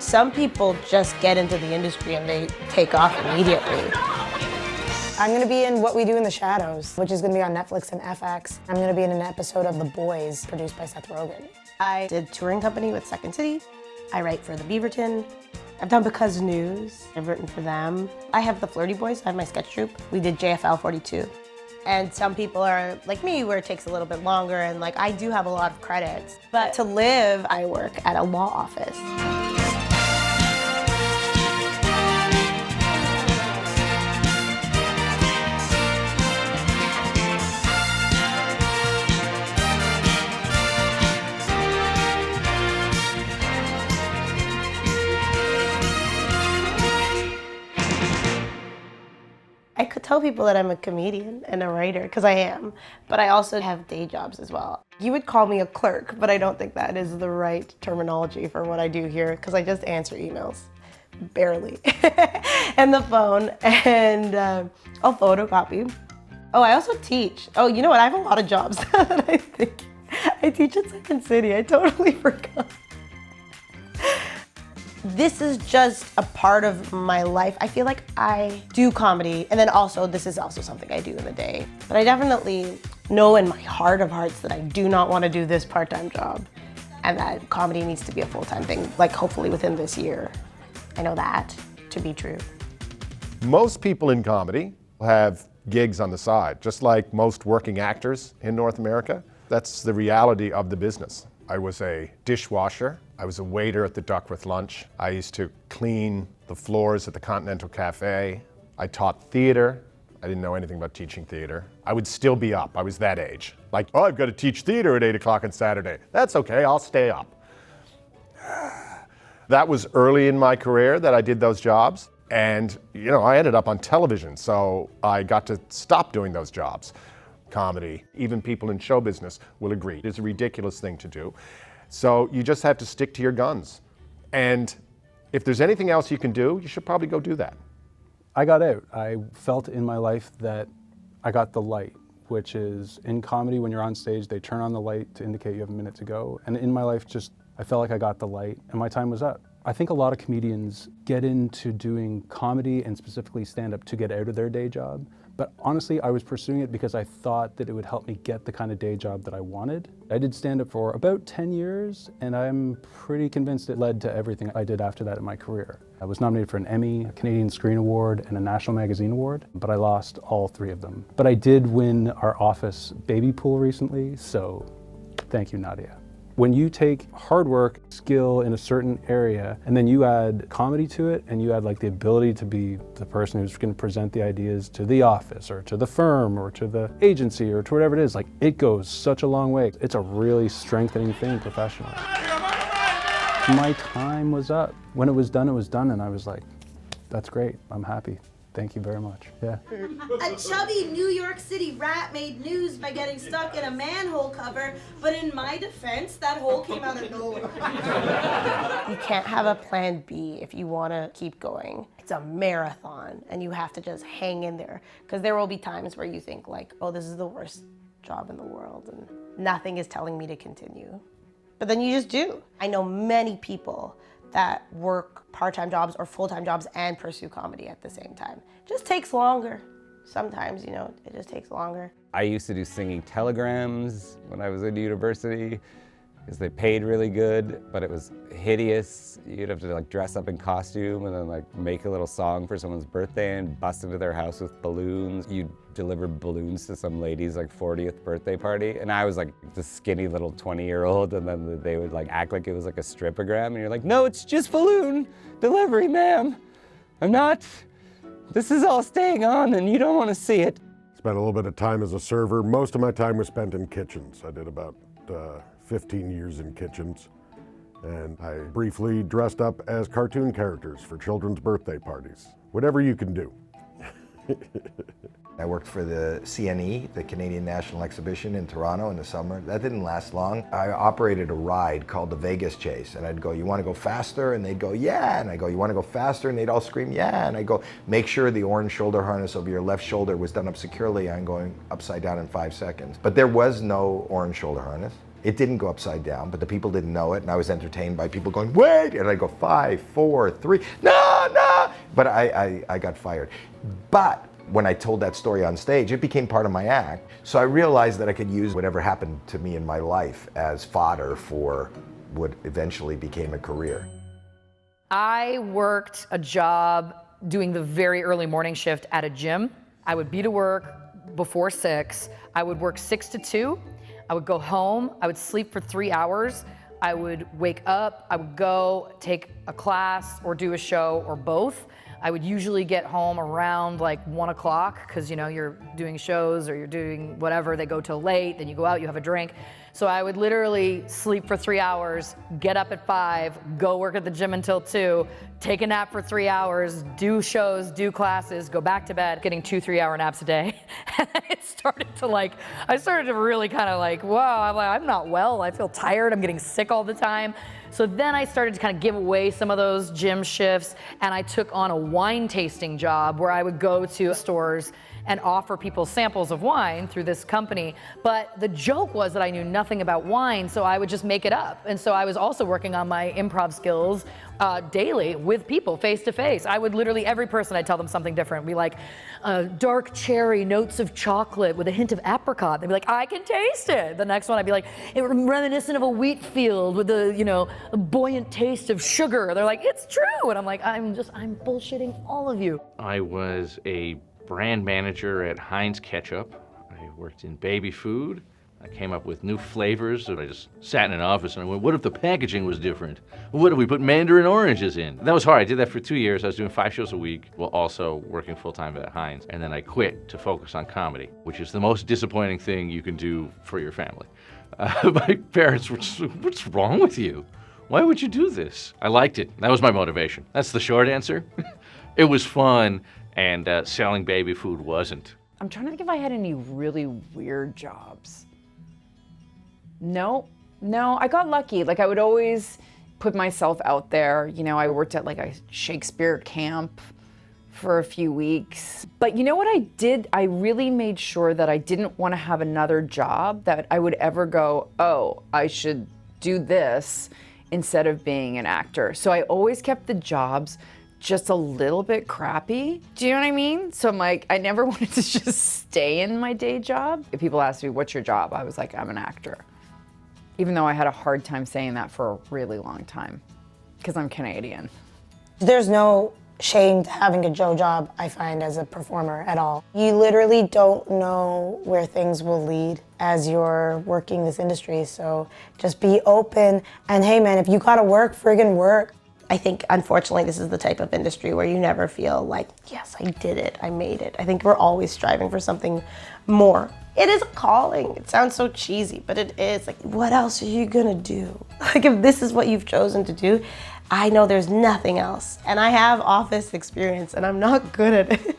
Some people just get into the industry and they take off immediately. I'm going to be in What We Do in the Shadows, which is going to be on Netflix and FX. I'm going to be in an episode of The Boys, produced by Seth Rogen. I did touring company with Second City. I write for the Beaverton. I've done Because News. I've written for them. I have the Flirty Boys. I have my sketch troupe. We did JFL 42. And some people are like me, where it takes a little bit longer, and like I do have a lot of credits. But to live, I work at a law office. I could tell people that I'm a comedian and a writer, because I am, but I also have day jobs as well. You would call me a clerk, but I don't think that is the right terminology for what I do here, because I just answer emails, barely, and the phone, and I'll photocopy. Oh, I also teach. Oh, you know what, I have a lot of jobs that I think. I teach at Second City, I totally forgot. This is just a part of my life. I feel like I do comedy, and then also this is also something I do in the day. But I definitely know in my heart of hearts that I do not want to do this part-time job, and that comedy needs to be a full-time thing, like hopefully within this year. I know that to be true. Most people in comedy have gigs on the side, just like most working actors in North America. That's the reality of the business. I was a dishwasher. I was a waiter at the Duckworth Lunch. I used to clean the floors at the Continental Cafe. I taught theater. I didn't know anything about teaching theater. I would still be up. I was that age. Like, oh, I've got to teach theater at 8 o'clock on Saturday. That's okay, I'll stay up. That was early in my career that I did those jobs. And, you know, I ended up on television, so I got to stop doing those jobs. Comedy, even people in show business will agree, it's a ridiculous thing to do. So you just have to stick to your guns. And if there's anything else you can do, you should probably go do that. I got out. I felt in my life that I got the light, which is in comedy when you're on stage, they turn on the light to indicate you have a minute to go. And in my life, I felt like I got the light and my time was up. I think a lot of comedians get into doing comedy and specifically stand-up to get out of their day job. But honestly, I was pursuing it because I thought that it would help me get the kind of day job that I wanted. I did stand-up for about 10 years, and I'm pretty convinced it led to everything I did after that in my career. I was nominated for an Emmy, a Canadian Screen Award, and a National Magazine Award, but I lost all 3 of them. But I did win our office baby pool recently, so thank you, Nadia. When you take hard work, skill in a certain area, and then you add comedy to it, and you add like the ability to be the person who's going to present the ideas to the office, or to the firm, or to the agency, or to whatever it is, like it goes such a long way. It's a really strengthening thing professionally. My time was up. When it was done, and I was like, that's great, I'm happy. Thank you very much. Yeah. A chubby New York City rat made news by getting stuck in a manhole cover, but in my defense, that hole came out of nowhere. You can't have a plan B if you want to keep going. It's a marathon, and you have to just hang in there, because there will be times where you think like, oh, this is the worst job in the world, and nothing is telling me to continue. But then you just do. I know many people that work part-time jobs or full-time jobs and pursue comedy at the same time. It just takes longer. Sometimes, you know, it just takes longer. I used to do singing telegrams when I was in university because they paid really good, but it was hideous. You'd have to like dress up in costume and then like make a little song for someone's birthday and bust into their house with balloons. You'd deliver balloons to some lady's like 40th birthday party, and I was like the skinny little 20-year-old, and then they would like act like it was like a stripogram, and you're like, no, it's just balloon delivery, ma'am. This is all staying on and you don't want to see it. Spent a little bit of time as a server. Most of my time was spent in kitchens. I did about 15 years in kitchens, and I briefly dressed up as cartoon characters for children's birthday parties. Whatever you can do. I worked for the CNE, the Canadian National Exhibition in Toronto in the summer. That didn't last long. I operated a ride called the Vegas Chase, and I'd go, you want to go faster? And they'd go, yeah. And I go, you want to go faster? And they'd all scream, yeah. And I go, make sure the orange shoulder harness over your left shoulder was done up securely. I'm going upside down in 5 seconds. But there was no orange shoulder harness. It didn't go upside down, but the people didn't know it, and I was entertained by people going, wait, and I'd go 5, 4, 3, no, but I got fired. But when I told that story on stage, it became part of my act. So I realized that I could use whatever happened to me in my life as fodder for what eventually became a career. I worked a job doing the very early morning shift at a gym. I would be to work before 6. I would work 6 to 2. I would go home. I would sleep for 3 hours. I would wake up. I would go take a class or do a show or both. I would usually get home around like 1 o'clock because, you know, you're doing shows or you're doing whatever. They go till late, then you go out, you have a drink. So I would literally sleep for 3 hours, get up at 5, go work at the gym until 2, take a nap for 3 hours, do shows, do classes, go back to bed, getting 2 3-hour naps a day. And it started to I started to really kind of whoa, I'm not well, I feel tired, I'm getting sick all the time. So then I started to kind of give away some of those gym shifts, and I took on a wine tasting job where I would go to stores and offer people samples of wine through this company. But the joke was that I knew nothing about wine, so I would just make it up. And so I was also working on my improv skills daily with people, face to face. I would literally, every person, I'd tell them something different. Be like, dark cherry, notes of chocolate with a hint of apricot. They'd be like, I can taste it. The next one, I'd be like, it reminiscent of a wheat field with a buoyant taste of sugar. They're like, it's true. And I'm like, I'm bullshitting all of you. I was a brand manager at Heinz Ketchup. I worked in baby food. I came up with new flavors. I just sat in an office and I went, what if the packaging was different? What if we put mandarin oranges in? That was hard. I did that for 2 years. I was doing 5 shows a week while also working full-time at Heinz. And then I quit to focus on comedy, which is the most disappointing thing you can do for your family. My parents were just, what's wrong with you? Why would you do this? I liked it. That was my motivation. That's the short answer. It was fun. And selling baby food wasn't. I'm trying to think if I had any really weird jobs. No, I got lucky. I would always put myself out there. I worked at a Shakespeare camp for a few weeks. But you know what I did? I really made sure that I didn't want to have another job that I would ever go, oh, I should do this instead of being an actor. So I always kept the jobs just a little bit crappy. Do you know what I mean? So I'm like, I never wanted to just stay in my day job. If people asked me, what's your job? I was like, I'm an actor. Even though I had a hard time saying that for a really long time, because I'm Canadian. There's no shame to having a Joe job, I find, as a performer at all. You literally don't know where things will lead as you're working this industry, so just be open, and hey man, if you gotta work, friggin' work. I think, unfortunately, this is the type of industry where you never feel like, yes, I did it, I made it. I think we're always striving for something more. It is a calling. It sounds so cheesy, but it is. What else are you gonna do? If this is what you've chosen to do, I know there's nothing else. And I have office experience, and I'm not good at it.